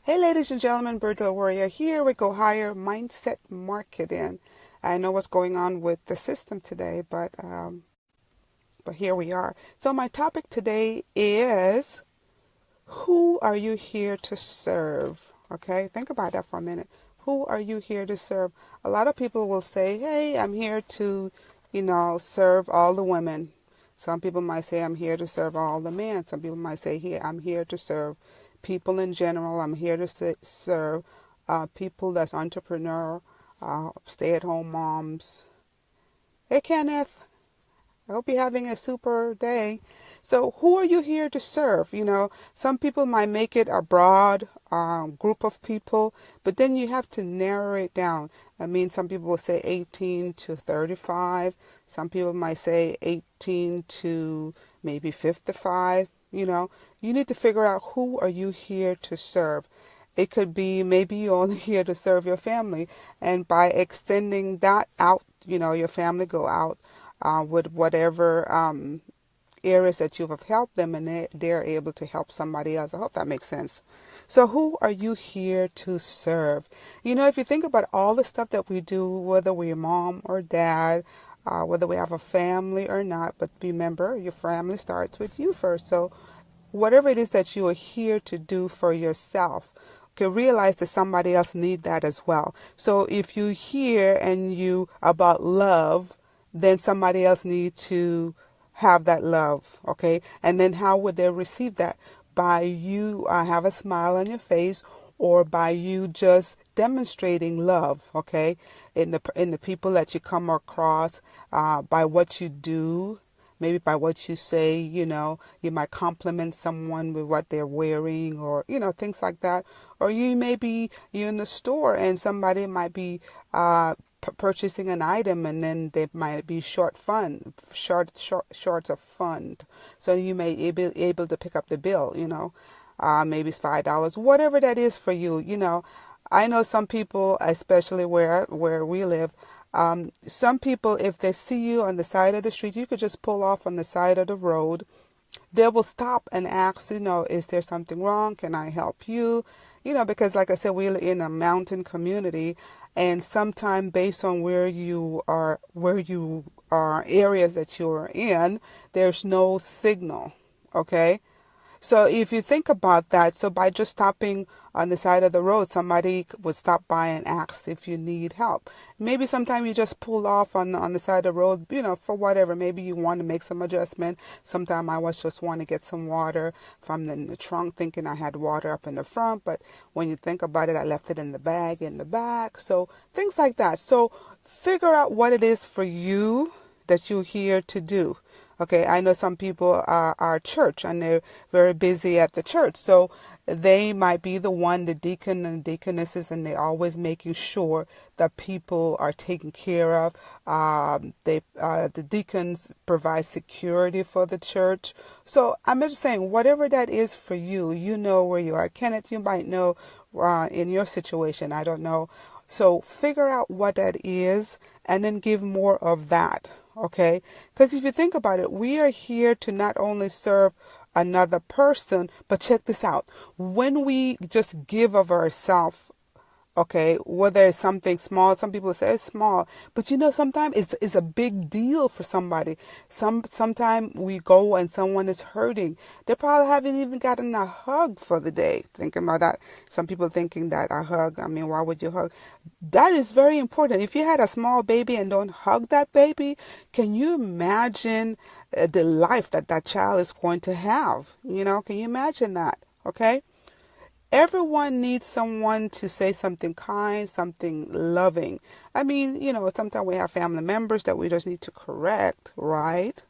Hey, ladies and gentlemen, Berdel Warrior here with Go Higher Mindset Marketing. I know what's going on with the system today, but here we are. So my topic today is, who are you here to serve? Okay, think about that for a minute. Who are you here to serve? A lot of people will say, hey, I'm here to, serve all the women. Some people might say, I'm here to serve all the men. Some people might say, here, I'm here to serve people in general. I'm here to serve people that's entrepreneur, stay-at-home moms. Hey, Kenneth, I hope you're having a super day. So who are you here to serve? Some people might make it a broad group of people, but then you have to narrow it down. I mean, some people will say 18 to 35. Some people might say 18 to maybe 55. You need to figure out, who are you here to serve? It could be maybe you're only here to serve your family. And by extending that out, your family go out with whatever areas that you have helped them, and they're able to help somebody else. I hope that makes sense. So who are you here to serve? If you think about all the stuff that we do, whether we're mom or dad, whether we have a family or not, but remember, your family starts with you first. So whatever it is that you are here to do for yourself, okay, realize that somebody else needs that as well. So if you hear and you about love, then somebody else needs to have that love, okay? And then how would they receive that? By you have a smile on your face, or by you just demonstrating love, okay? In the people that you come across, by what you do, maybe by what you say. You might compliment someone with what they're wearing, or things like that. Or you in the store and somebody might be purchasing an item, and then they might be short of fund, so you may be able to pick up the bill. Maybe it's $5, whatever that is for you. I know some people, especially where we live, some people, if they see you on the side of the street, you could just pull off on the side of the road. They will stop and ask, is there something wrong? Can I help you? Because like I said, we're in a mountain community, and sometimes based on where you are, areas that you're in, there's no signal. Okay. So if you think about that, so by just stopping on the side of the road, somebody would stop by and ask if you need help. Maybe sometimes you just pull off on the side of the road, for whatever. Maybe you want to make some adjustment. Sometimes I was just want to get some water from the trunk, thinking I had water up in the front. But when you think about it, I left it in the bag in the back. So things like that. So figure out what it is for you that you're here to do. Okay, I know some people are church and they're very busy at the church. So they might be the one, the deacon and deaconesses, and they're always making sure that people are taken care of. The deacons provide security for the church. So I'm just saying, whatever that is for you, you know where you are. Kenneth, you might know in your situation. I don't know. So figure out what that is and then give more of that. Okay, because if you think about it, we are here to not only serve another person, but check this out. When we just give of ourselves, okay, whether it's something small, some people say it's small, but sometimes it's a big deal for somebody. Sometimes we go and someone is hurting. They probably haven't even gotten a hug for the day. Thinking about that. Some people thinking that a hug, why would you hug? That is very important. If you had a small baby and don't hug that baby, can you imagine the life that child is going to have? Can you imagine that? Okay? Everyone needs someone to say something kind, something loving. Sometimes we have family members that we just need to correct, right?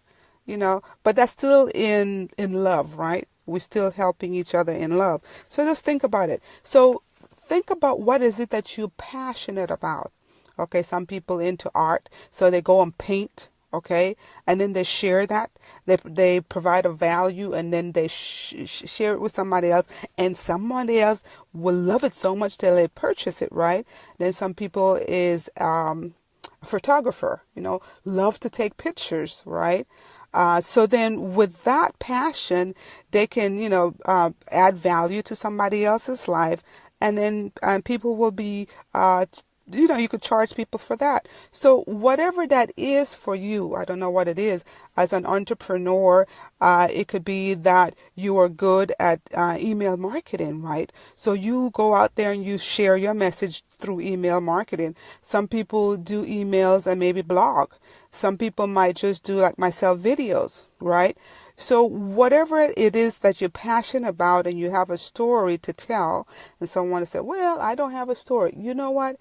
But that's still in love, right? We're still helping each other in love. So just think about it. So think about, what is it that you're passionate about? Okay, some people into art, so they go and paint. Okay, and then they share that. They provide a value, and then they share it with somebody else, and somebody else will love it so much that they purchase it, right? Then some people is a photographer, love to take pictures, right? So then with that passion, they can, add value to somebody else's life, and then people will be you could charge people for that. So whatever that is for you, I don't know what it is. As an entrepreneur, it could be that you are good at email marketing, right? So you go out there and you share your message through email marketing. Some people do emails and maybe blog. Some people might just do, like myself, videos, right? So whatever it is that you're passionate about and you have a story to tell, and someone said, well, I don't have a story. You know what?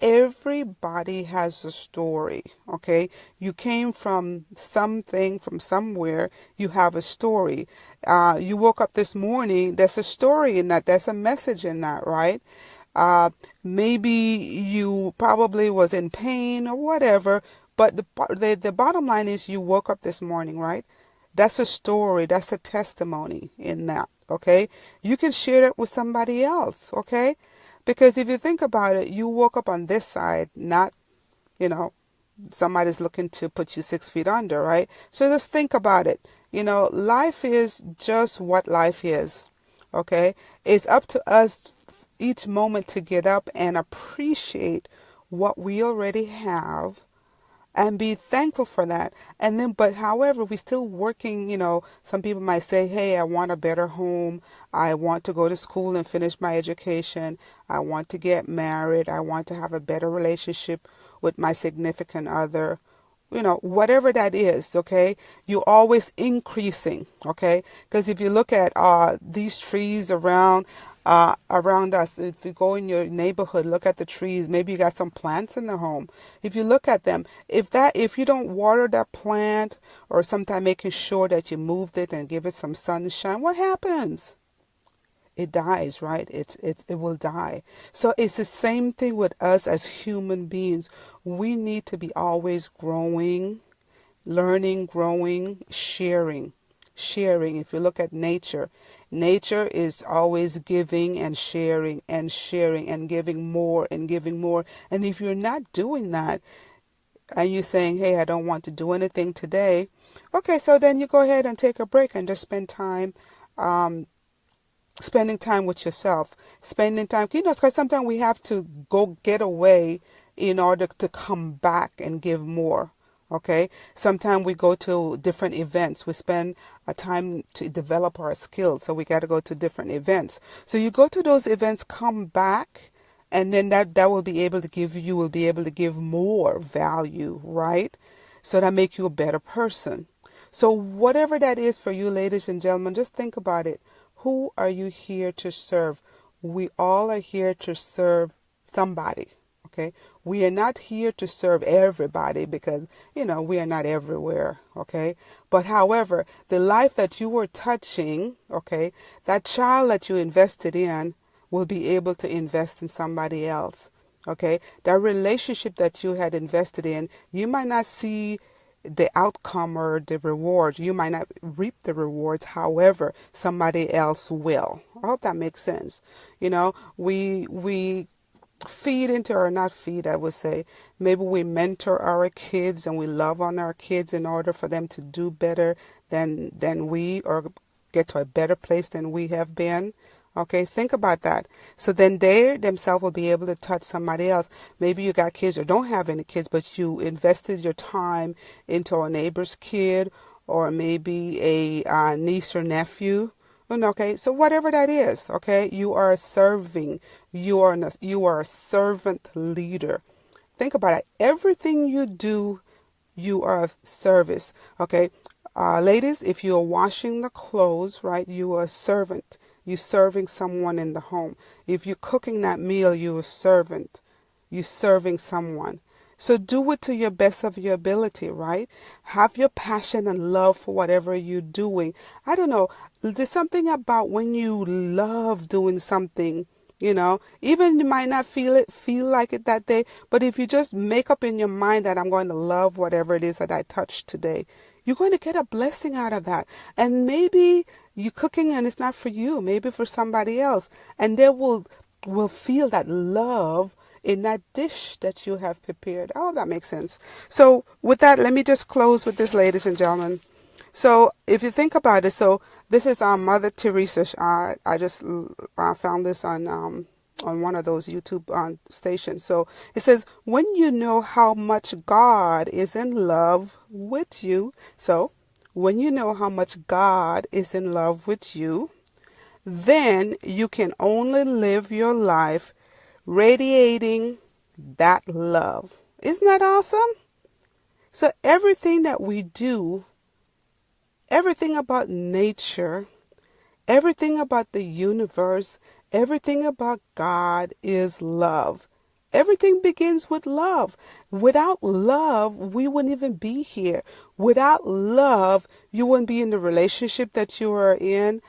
Everybody has a story, okay? You came from something, from somewhere, you have a story. You woke up this morning, there's a story in that, there's a message in that, right? Maybe you probably was in pain or whatever, but the bottom line is you woke up this morning, right? That's a story, that's a testimony in that, okay? You can share it with somebody else, okay? Because if you think about it, you woke up on this side, not, somebody's looking to put you 6 feet under, right? So just think about it. Life is just what life is, okay? It's up to us each moment to get up and appreciate what we already have and be thankful for that. And then, but however, we're still working, some people might say, hey, I want a better home. I want to go to school and finish my education. I want to get married. I want to have a better relationship with my significant other. Whatever that is, okay, you're always increasing, okay? Because if you look at these trees around us, if you go in your neighborhood, look at the trees. Maybe you got some plants in the home. If you look at them, if you don't water that plant, or sometime making sure that you moved it and give it some sunshine, what happens? It dies, right? It will die. So it's the same thing with us as human beings. We need to be always growing, learning, growing, sharing. If you look at nature, nature is always giving and sharing and giving more and giving more. And if you're not doing that, and you're saying, hey, I don't want to do anything today, okay, so then you go ahead and take a break and just spend time spending time with yourself, spending time, because sometimes we have to go get away in order to come back and give more. Okay. Sometimes we go to different events. We spend a time to develop our skills. So we got to go to different events. So you go to those events, come back, and then that will be able to give you, will be able to give more value, right? So that make you a better person. So whatever that is for you, ladies and gentlemen, just think about it. Who are you here to serve? We all are here to serve somebody, okay? We are not here to serve everybody because, we are not everywhere, okay? But however, the life that you were touching, okay, that child that you invested in will be able to invest in somebody else, okay? That relationship that you had invested in, you might not see the outcome or the reward. You might not reap the rewards. However, somebody else will. I hope that makes sense. We feed into, or not feed, I would say. Maybe we mentor our kids and we love on our kids in order for them to do better than we, or get to a better place than we have been. Okay, think about that. So then they themselves will be able to touch somebody else. Maybe you got kids or don't have any kids, but you invested your time into a neighbor's kid, or maybe a niece or nephew. Okay, so whatever that is, okay, you are serving. You are a servant leader. Think about it. Everything you do, you are of service. Okay, ladies, if you are washing the clothes, right, you are a servant. You're serving someone in the home. If you're cooking that meal, you're a servant. You're serving someone. So do it to your best of your ability, right? Have your passion and love for whatever you're doing. I don't know. There's something about when you love doing something, even you might not feel like it that day, but if you just make up in your mind that I'm going to love whatever it is that I touched today, you're going to get a blessing out of that. And maybe you're cooking and it's not for you, maybe for somebody else. And they will feel that love in that dish that you have prepared. Oh, that makes sense. So with that, let me just close with this, ladies and gentlemen. So if you think about it, so this is Mother Teresa. I just found this on on one of those YouTube stations. So it says, when you know how much God is in love with you. So when you know how much God is in love with you, then you can only live your life radiating that love. Isn't that awesome? So everything that we do, everything about nature, everything about the universe, everything about God is love. Everything begins with love. Without love, we wouldn't even be here. Without love, you wouldn't be in the relationship that you are in.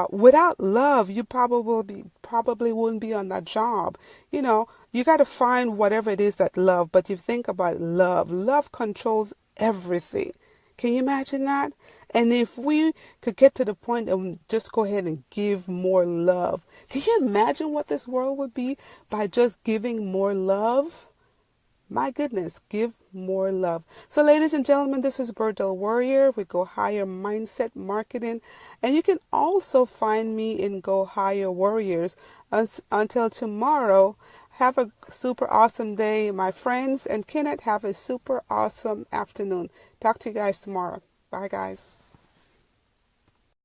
Without love, you probably wouldn't be on that job. You know, you got to find whatever it is that love. But you think about love. Love controls everything. Can you imagine that? And if we could get to the point of just go ahead and give more love, can you imagine what this world would be by just giving more love? My goodness, give more love. So, ladies and gentlemen, this is Berdel Warrior with Go Higher Mindset Marketing. And you can also find me in Go Higher Warriors. Until tomorrow, have a super awesome day, my friends. And Kenneth, have a super awesome afternoon. Talk to you guys tomorrow. Bye, guys.